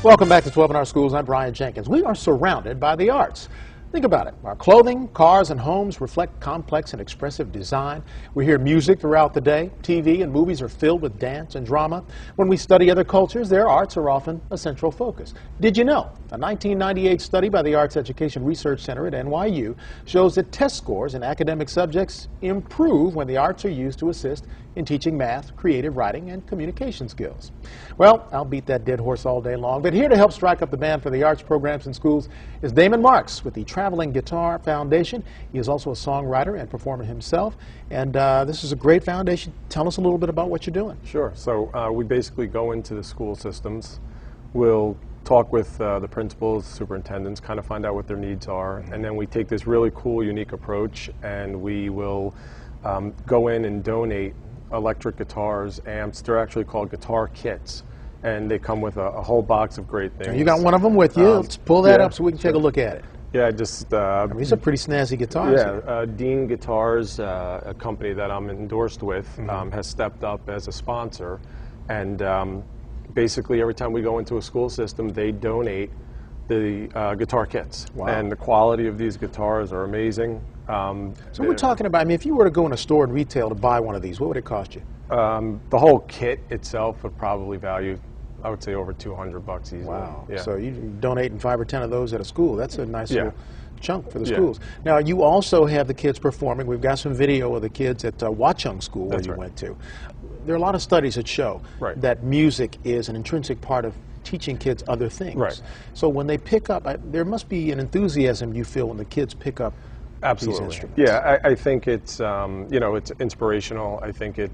Welcome back to 12 in Our Schools. I'm Brian Jenkins. We are surrounded by the arts. Think about it. Our clothing, cars, and homes reflect complex and expressive design. We hear music throughout the day. TV and movies are filled with dance and drama. When we study other cultures, their arts are often a central focus. Did you know? A 1998 study by the Arts Education Research Center at NYU shows that test scores in academic subjects improve when the arts are used to assist in teaching math, creative writing, and communication skills. Well, I'll beat that dead horse all day long, but here to help strike up the band for the arts programs in schools is Damon Marks with the Traveling Guitar Foundation. He is also a songwriter and performer himself, and this is a great foundation. Tell us a little bit about what you're doing. Sure. So we basically go into the school systems. We'll talk with the principals, superintendents, kind of find out what their needs are, and then we take this really cool, unique approach, and we will go in and donate electric guitars, amps. They're actually called guitar kits, and they come with a whole box of great things. And you got one of them with you. Let's pull that up so we can take a look at it. Yeah, just... I mean, these are pretty snazzy guitars. Yeah, Dean Guitars, a company that I'm endorsed with, has stepped up as a sponsor, and basically every time we go into a school system, they donate the guitar kits. Wow. And the quality of these guitars are amazing. So we're talking about, I mean, if you were to go in a store in retail to buy one of these, what would it cost you? The whole kit itself would probably value, I would say, over $200 easily. Wow. Yeah. So you're donating 5 or 10 of those at a school. That's a nice little chunk for the schools. Now, you also have the kids performing. We've got some video of the kids at Watchung School where you went to. There are a lot of studies that show that music is an intrinsic part of teaching kids other things. Right. So when they pick up, there must be an enthusiasm you feel when the kids pick up these instruments. Yeah, I think it's, you know, it's inspirational. I think it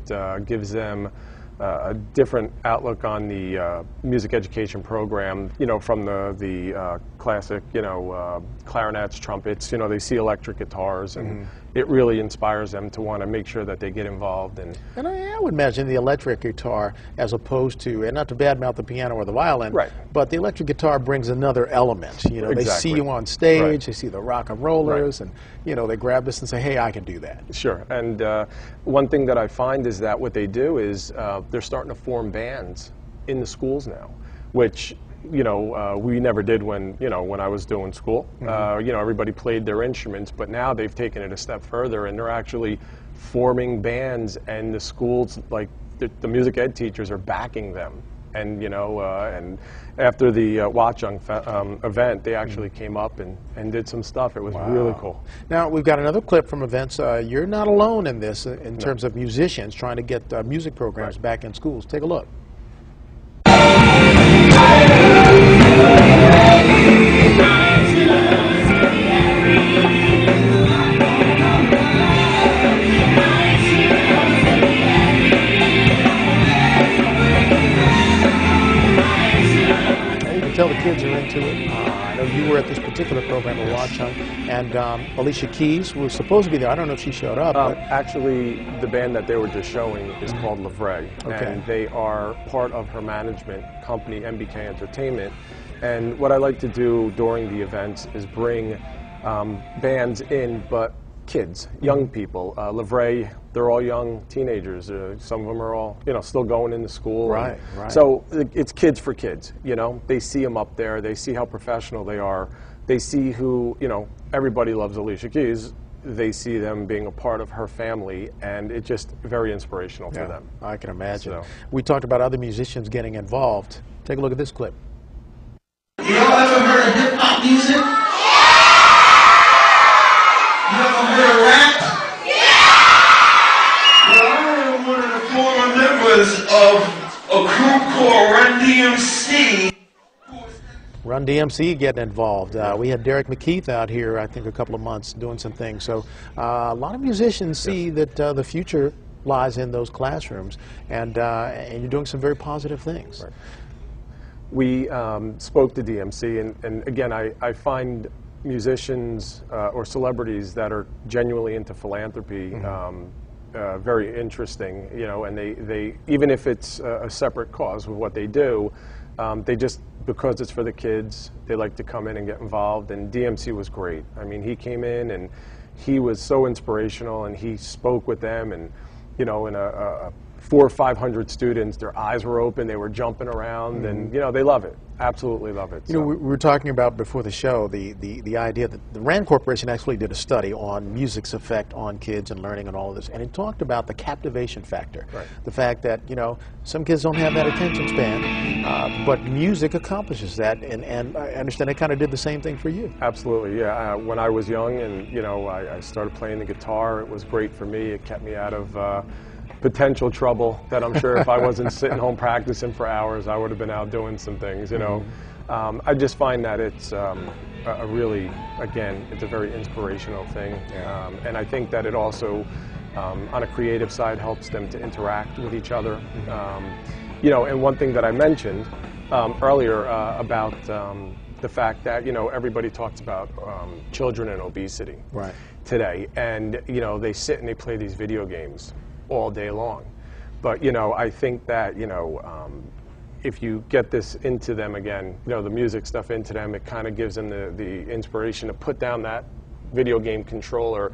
gives them a different outlook on the music education program, you know, from the classic, you know, clarinets, trumpets, you know, they see electric guitars, and it really inspires them to want to make sure that they get involved. And I would imagine the electric guitar, as opposed to, and not to badmouth the piano or the violin, but the electric guitar brings another element. You know, they see you on stage, they see the rock and rollers, and, you know, they grab this and say, hey, I can do that. Sure. And one thing that I find is that what they do is they're starting to form bands in the schools now, which, you know, we never did when, you know, when I was doing school. You know, everybody played their instruments, but now they've taken it a step further, and they're actually forming bands, and the schools, like the music ed teachers, are backing them. And, you know, and after the Watchung event, they actually came up and did some stuff. It was really cool. Now, we've got another clip from events. You're not alone in this in terms of musicians trying to get music programs back in schools. Take a look. Tell the kids are into it. I know you were at this particular program at Watchung, and Alicia Keys was supposed to be there. I don't know if she showed up. Actually, the band that they were just showing is called Livray, and they are part of her management company, MBK Entertainment. And what I like to do during the events is bring bands in, but kids, young people. Livray, they're all young teenagers. Some of them are all, you know, still going into school. Right. So it's kids for kids, you know. They see them up there. They see how professional they are. They see who, you know, everybody loves Alicia Keys. They see them being a part of her family, and it's just very inspirational for them. I can imagine. So. We talked about other musicians getting involved. Take a look at this clip. Y'all ever heard of hip-hop music? You ever heard of rap? Well, I am one of the former members of a group called Run DMC. Run DMC getting involved. We had Derek McKeith out here, I think, a couple of months doing some things. So a lot of musicians see that the future lies in those classrooms, and you're doing some very positive things. We spoke to DMC, and again, I find musicians or celebrities that are genuinely into philanthropy very interesting, you know, and they even if it's a separate cause with what they do, they just, because it's for the kids, they like to come in and get involved. And DMC was great. I mean, he came in and he was so inspirational, and he spoke with them, and, you know, in a 400 or 500 students. Their eyes were open. They were jumping around, and you know, they love it. Absolutely love it. You know, we were talking about before the show the idea that the RAND Corporation actually did a study on music's effect on kids and learning and all of this, and it talked about the captivation factor. Right. The fact that, you know, some kids don't have that attention span, but music accomplishes that, and I understand it kind of did the same thing for you. Absolutely, yeah. When I was young and, you know, I started playing the guitar, it was great for me. It kept me out of potential trouble that I'm sure if I wasn't sitting home practicing for hours, I would have been out doing some things, you know. I just find that it's a really, again, it's a very inspirational thing. And I think that it also, on a creative side, helps them to interact with each other. You know, and one thing that I mentioned earlier about the fact that, you know, everybody talks about children and obesity today. And, you know, they sit and they play these video games all day long. But, you know, I think that, you know, if you get this into them again, you know, the music stuff into them, it kind of gives them the inspiration to put down that video game controller,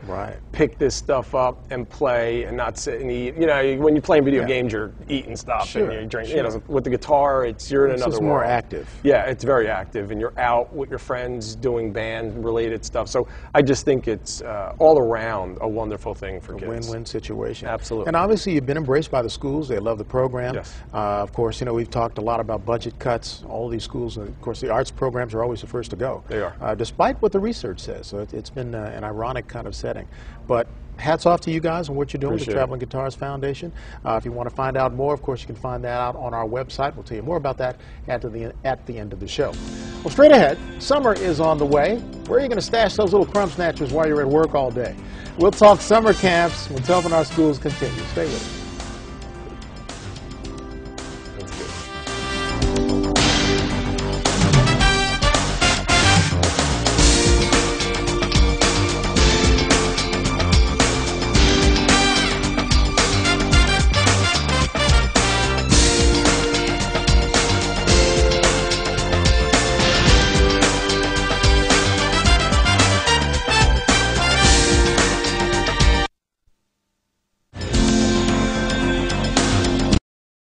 pick this stuff up and play and not sit and eat. You know, when you're playing video games, you're eating stuff and you're drinking. You know, with the guitar, you're in another world. It's more active. Yeah, it's very active, and you're out with your friends doing band-related stuff. So I just think it's all around a wonderful thing for kids. Win-win situation. Absolutely. And obviously, you've been embraced by the schools. They love the program. Yes. Of course, you know, we've talked a lot about budget cuts. All of these schools, of course, the arts programs are always the first to go. They are. Despite what the research says. So it's been an ironic kind of setting. But hats off to you guys and what you're doing with the Traveling Guitars Foundation. If you want to find out more, of course, you can find that out on our website. We'll tell you more about that at the end of the show. Well, straight ahead, summer is on the way. Where are you going to stash those little crumb snatchers while you're at work all day? We'll talk summer camps when Helping Our Schools continues. Stay with us.